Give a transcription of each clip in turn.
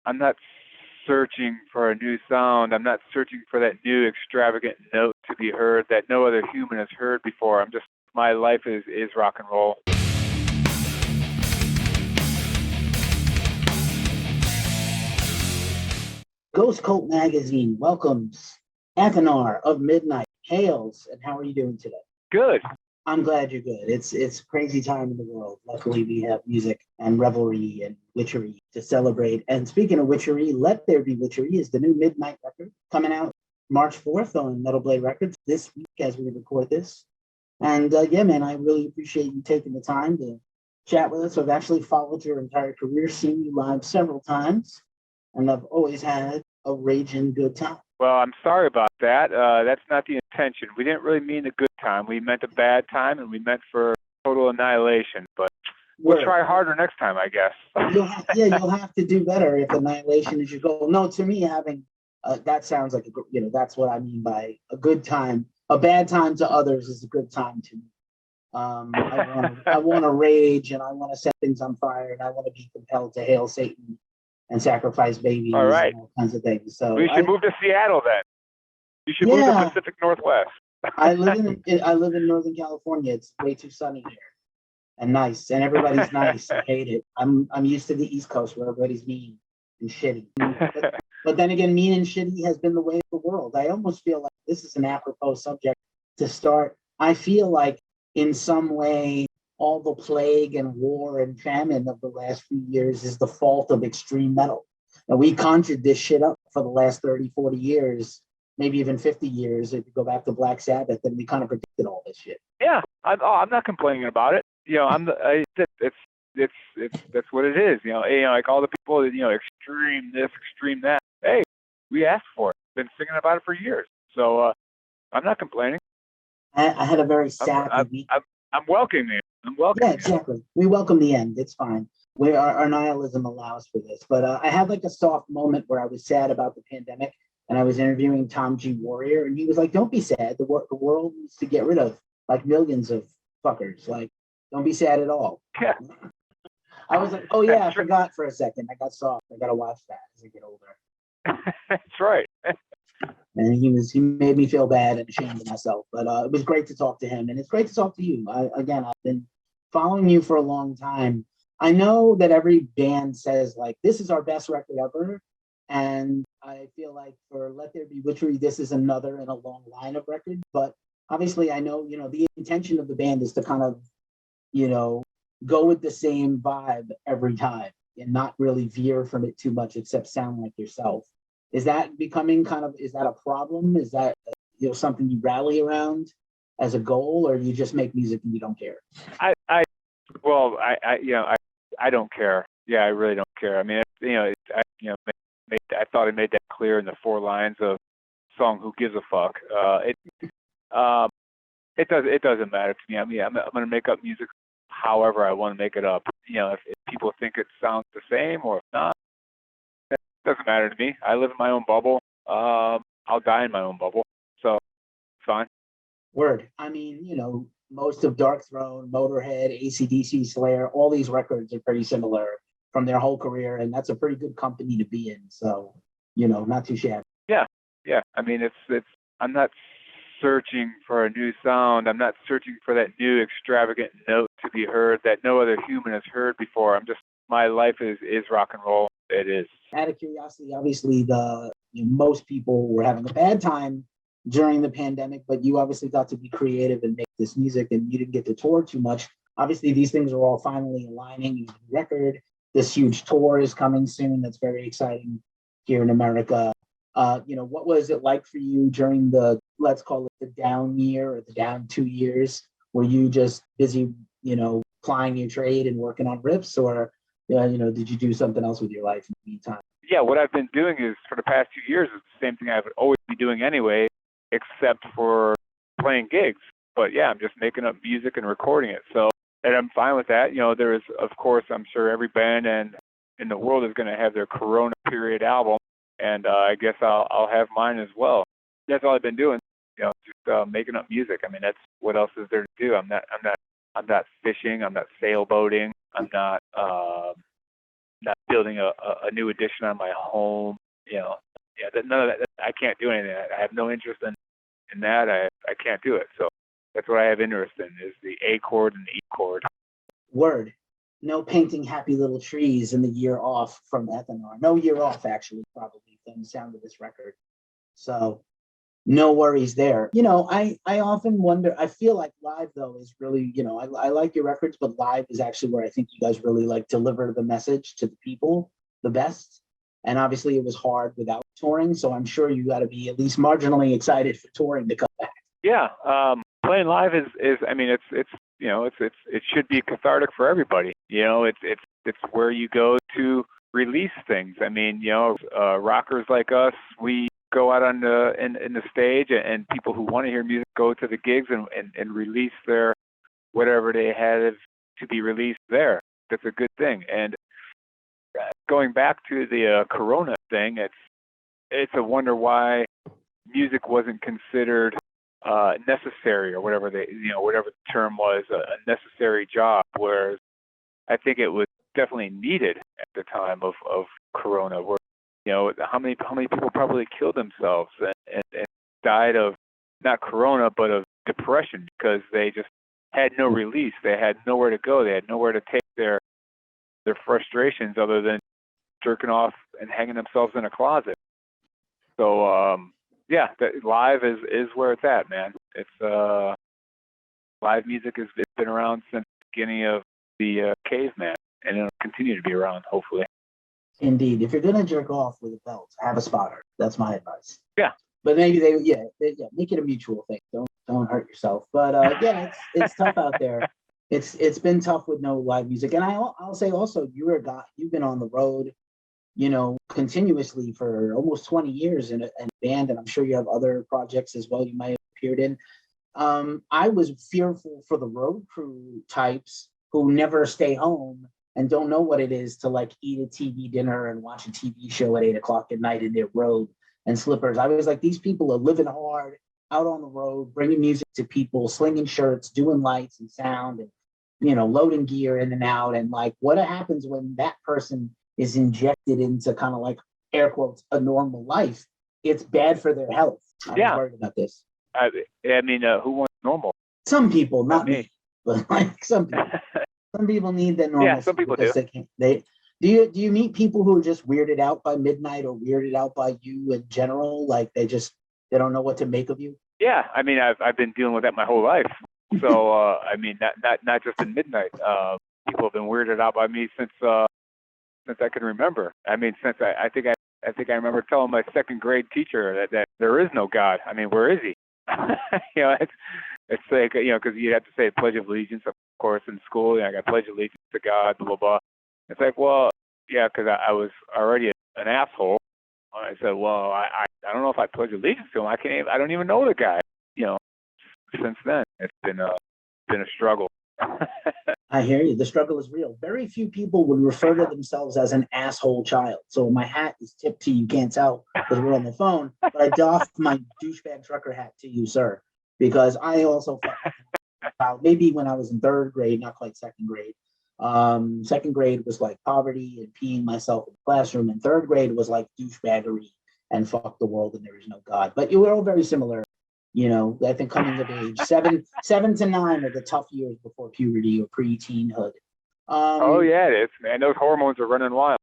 I'm not searching for a new sound. I'm not searching for that new extravagant note to be heard that no other human has heard before. My life is rock and roll. Ghost Cult Magazine welcomes Athenar of Midnight. Hails, and how are you doing today? Good. I'm glad you're good. It's a crazy time in the world. Luckily, we have music and revelry and witchery to celebrate. And speaking of witchery, Let There Be Witchery is the new Midnight record coming out March 4th on Metal Blade Records this week as we record this. And yeah, man, I really appreciate you taking the time to chat with us. I've actually followed your entire career, seen you live several times, and I've always had a raging good time. Well, I'm sorry about that. That's not the intention. We didn't really mean a good time. We meant a bad time, and we meant for total annihilation. But we'll try harder next time, I guess. You'll have to do better if annihilation is your goal. No, to me, having that sounds like that's what I mean by a good time. A bad time to others is a good time to me. I want to rage, and I want to set things on fire, and I want to be compelled to hail Satan and sacrifice babies all right. and all kinds of things. So we should move to Seattle then. You should move to the Pacific Northwest. I live in Northern California. It's way too sunny here and nice, and everybody's nice. I hate it. I'm used to the East Coast where everybody's mean and shitty. But then again, mean and shitty has been the way of the world. I almost feel like this is an apropos subject to start. I feel like in some way, all the plague and war and famine of the last few years is the fault of extreme metal. And we conjured this shit up for the last 30, 40 years, maybe even 50 years. If you go back to Black Sabbath, then we kind of predicted all this shit. Yeah, I'm not complaining about it. That's what it is. Like all the people, extreme this, extreme that. Hey, we asked for it. Been singing about it for years. So I'm not complaining. I had a very sad week. I'm welcoming it. Yeah, exactly. We welcome the end. It's fine. Our nihilism allows for this. But I had like a soft moment where I was sad about the pandemic, and I was interviewing Tom G. Warrior, and he was like, "Don't be sad. The world needs to get rid of like millions of fuckers. Like, don't be sad at all." Yeah. I was like, "Oh yeah, I forgot for a second. I got soft. I gotta watch that as I get older." That's right. And he made me feel bad and ashamed of myself. But it was great to talk to him, and it's great to talk to you. I've been following you for a long time. I know that every band says like this is our best record ever, and I feel like for Let There Be Witchery, this is another in a long line of records. But obviously, I know the intention of the band is to kind of go with the same vibe every time and not really veer from it too much, except sound like yourself. Is that becoming is that a problem? Is that something you rally around as a goal, or you just make music and you don't care? I don't care. Yeah, I really don't care. I mean, I thought I made that clear in the 4 lines of song "Who Gives a Fuck." It doesn't matter to me. I mean, I'm going to make up music however I want to make it up. If people think it sounds the same or if not, it doesn't matter to me. I live in my own bubble. I'll die in my own bubble. So, it's fine. Word. I mean, most of Dark Throne, Motorhead, AC/DC, Slayer, all these records are pretty similar from their whole career, and that's a pretty good company to be in. So, not too shabby. Yeah. I mean, it's. I'm not searching for a new sound. I'm not searching for that new extravagant note to be heard that no other human has heard before. My life is rock and roll. It is. Out of curiosity, obviously, most people were having a bad time during the pandemic, but you obviously got to be creative and make this music, and you didn't get to tour too much. Obviously, these things are all finally aligning. You have a record. This huge tour is coming soon. That's very exciting here in America. What was it like for you during the, let's call it the down year or the down 2 years? Were you just busy, plying your trade and working on riffs, or, did you do something else with your life in the meantime? Yeah, what I've been doing is for the past 2 years is the same thing I would always be doing anyway, except for playing gigs. But yeah, I'm just making up music and recording it. So, and I'm fine with that. There is, of course, I'm sure every band in the world is going to have their Corona period album, and I guess I'll have mine as well. That's all I've been doing. Just making up music. I mean, that's what else is there to do? I'm not fishing. I'm not sailboating. I'm not not building a new addition on my home. None of that. I can't do anything. I have no interest in that. I can't do it. So that's what I have interest in, is the A chord and the E chord. Word. No painting happy little trees in the year off from Athenar. No year off, actually, probably, from the sound of this record. So no worries there. I often wonder, I feel like live, though, is really, I like your records, but live is actually where I think you guys really like deliver the message to the people the best. And obviously it was hard without touring, so I'm sure you got to be at least marginally excited for touring to come back. Yeah, playing live is I mean, it should be cathartic for everybody. It's where you go to release things. I mean, rockers like us, we go out on in the stage, and people who want to hear music go to the gigs and release their whatever they had to be released there. That's a good thing. And going back to the Corona thing, it's a wonder why music wasn't considered necessary, or whatever whatever the term was, a necessary job, whereas I think it was definitely needed at the time of Corona, where how many people probably killed themselves and died of not Corona but of depression, because they just had no release. They had nowhere to go. They had nowhere to take their frustrations other than jerking off and hanging themselves in a closet. So live is where it's at, man. It's live music has been around since the beginning of the caveman, and it'll continue to be around, hopefully. Indeed. If you're gonna jerk off with a belt, have a spotter. That's my advice. Yeah. But maybe make it a mutual thing. Don't hurt yourself. But again, it's tough out there. It's been tough with no live music. And I'll say also, you've been on the road, continuously for almost 20 years in a band, and I'm sure you have other projects as well you might have appeared in. I was fearful for the road crew types who never stay home and don't know what it is to like eat a TV dinner and watch a TV show at 8:00 at night in their robe and slippers. I was like, these people are living hard out on the road, bringing music to people, slinging shirts, doing lights and sound, and loading gear in and out. And like, what happens when that person is injected into kind of like, air quotes, a normal life? It's bad for their health. I was worried about this. I mean, who wants normal? Some people, not me, but like some people. Some people need that normal. Yeah, some people do. Do you meet people who are just weirded out by midnight, or weirded out by you in general? Like they don't know what to make of you? Yeah, I mean, I've been dealing with that my whole life. So I mean, not just in midnight. People have been weirded out by me since I can remember. I mean, since I think I remember telling my second grade teacher that there is no God. I mean, where is he? It's like, because you have to say Pledge of Allegiance, of course, in school. I got Pledge Allegiance to God, blah, blah, blah. It's like, well, yeah, because I was already an asshole. I said, well, I don't know if I pledge allegiance to him. I don't even know the guy. Since then, it's been a struggle. I hear you. The struggle is real. Very few people would refer to themselves as an asshole child. So my hat is tipped to you. You can't tell because we're on the phone, but I doffed my douchebag trucker hat to you, sir, because I also maybe when I was in third grade, not quite second grade. Second grade was like poverty and peeing myself in the classroom, and third grade was like douchebaggery and fuck the world and there is no God. But you were all very similar. I think coming of age, 7 to 9 are the tough years before puberty or pre-teenhood. Oh yeah, it is, man. Those hormones are running wild.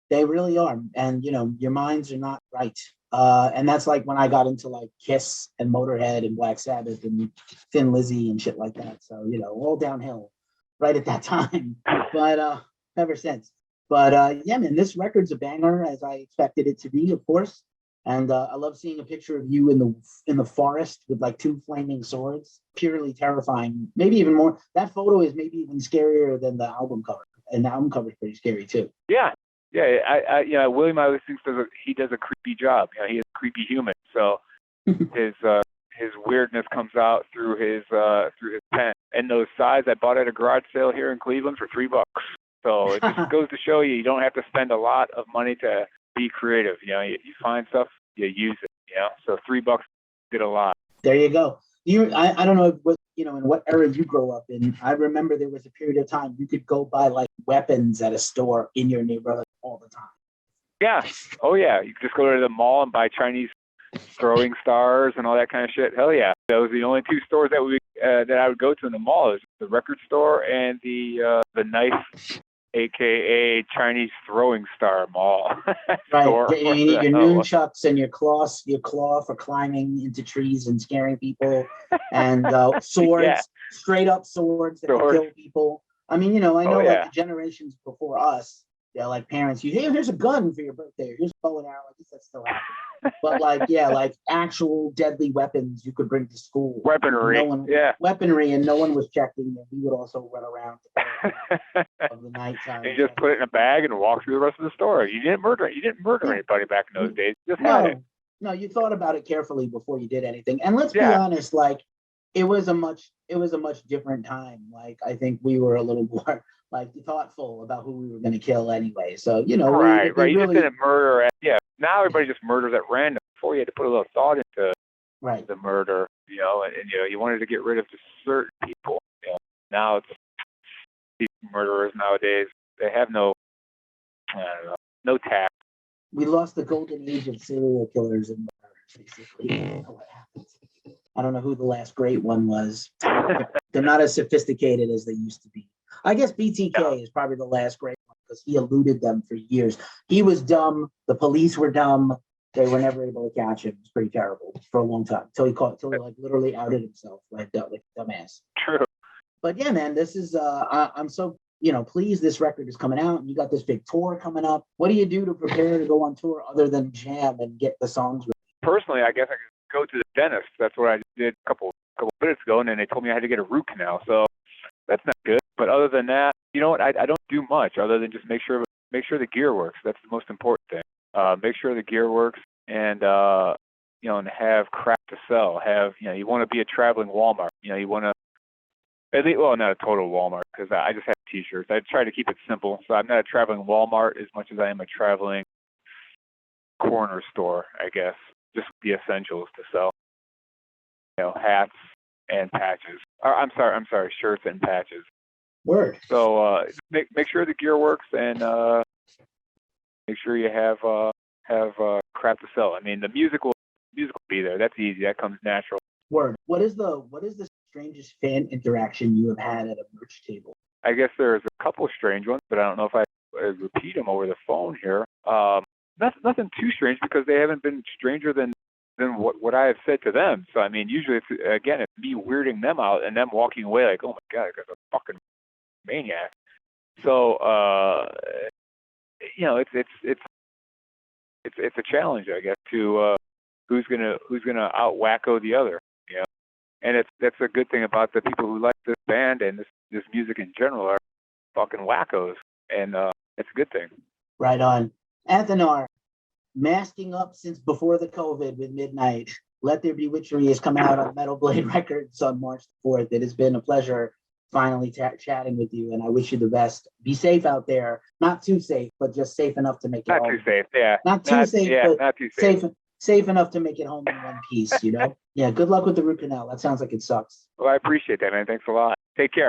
They really are, and your minds are not right. And that's like when I got into like Kiss and Motorhead and Black Sabbath and Thin Lizzy and shit like that. So all downhill right at that time. But ever since. But yeah, man, this record's a banger, as I expected it to be, of course. And I love seeing a picture of you in the forest with like 2 flaming swords. Purely terrifying. Maybe even more. That photo is maybe even scarier than the album cover. And the album cover is pretty scary too. Yeah. William, I always think he does a creepy job. He is a creepy human. So his weirdness comes out through his pen. And those sides I bought at a garage sale here in Cleveland for $3. So it just goes to show you don't have to spend a lot of money to be creative. You find stuff, you use it. So $3 did a lot. There you go. I don't know in what era you grow up in, I remember there was a period of time you could go buy like weapons at a store in your neighborhood all the time. Yeah. Oh yeah. You could just go to the mall and buy Chinese throwing stars and all that kind of shit. Hell yeah. Those are the only two stores that I would go to in the mall, is the record store and the knife, aka Chinese throwing star mall. Right. Store. You need your nunchucks and your claw for climbing into trees and scaring people, and swords, Yeah. straight up swords that can kill people. I mean, I know like the generations before us, they're like parents, here's a gun for your birthday, here's a bow and arrow. I guess that still happens. But like, yeah, like actual deadly weapons you could bring to school. Weaponry. Weaponry, and no one was checking, and we would also run around of the nighttime. You just put it in a bag and walk through the rest of the store. You didn't murder it. You didn't murder anybody back in those days. You just had it. No, you thought about it carefully before you did anything. And let's be honest, like it was a much different time. Like I think we were a little more like thoughtful about who we were going to kill anyway. So right. You just didn't murder. Now everybody just murders at random. Before you had to put a little thought into the murder. And you wanted to get rid of just certain people. Now it's these murderers nowadays. They have no tact. We lost the golden age of serial killers and murderers, basically. What happens? I don't know who the last great one was. They're not as sophisticated as they used to be. I guess BTK is probably the last great one because he eluded them for years. He was dumb. The police were dumb. They were never able to catch him. It was pretty terrible for a long time till he like literally outed himself like a dumbass. True. But yeah, man, this is I'm so pleased this record is coming out, and you got this big tour coming up. What do you do to prepare to go on tour other than jam and get the songs ready? Personally, I guess I could go to the dentist. That's what I did a couple minutes ago, and then they told me I had to get a root canal. So that's not good. But other than that, you know what? I don't do much other than just make sure the gear works. That's the most important thing. Make sure the gear works, and and have crap to sell. You want to be a traveling Walmart. You want to not a total Walmart, because I just have T-shirts. I try to keep it simple. So I'm not a traveling Walmart as much as I am a traveling corner store, I guess. Just the essentials to sell. Hats and patches. I'm sorry, shirts and patches. Word. So make sure the gear works, and make sure you have crap to sell. I mean, the music will be there. That's easy. That comes natural. Word. What is the strangest fan interaction you have had at a merch table? I guess there's a couple strange ones, but I don't know if I repeat them over the phone here. Nothing too strange, because they haven't been stranger than what I have said to them. So I mean, usually it's me weirding them out and them walking away like, oh my god, I got a fucking maniac. So it's a challenge, I guess, to who's gonna out wacko the other. And that's a good thing about the people who like this band and this music in general are fucking wackos, and it's a good thing. Right on. Athenar, masking up since before the COVID with Midnight. Let There Be Witchery is coming out on Metal Blade Records on March 4th. It has been a pleasure finally chatting with you, and I wish you the best. Be safe out there. Not too safe, but just safe enough to make it home. Not too safe, yeah. Not too safe, but not too safe. Safe enough to make it home in one piece, Yeah, good luck with the root canal. That sounds like it sucks. Well, I appreciate that, man. Thanks a lot. Take care.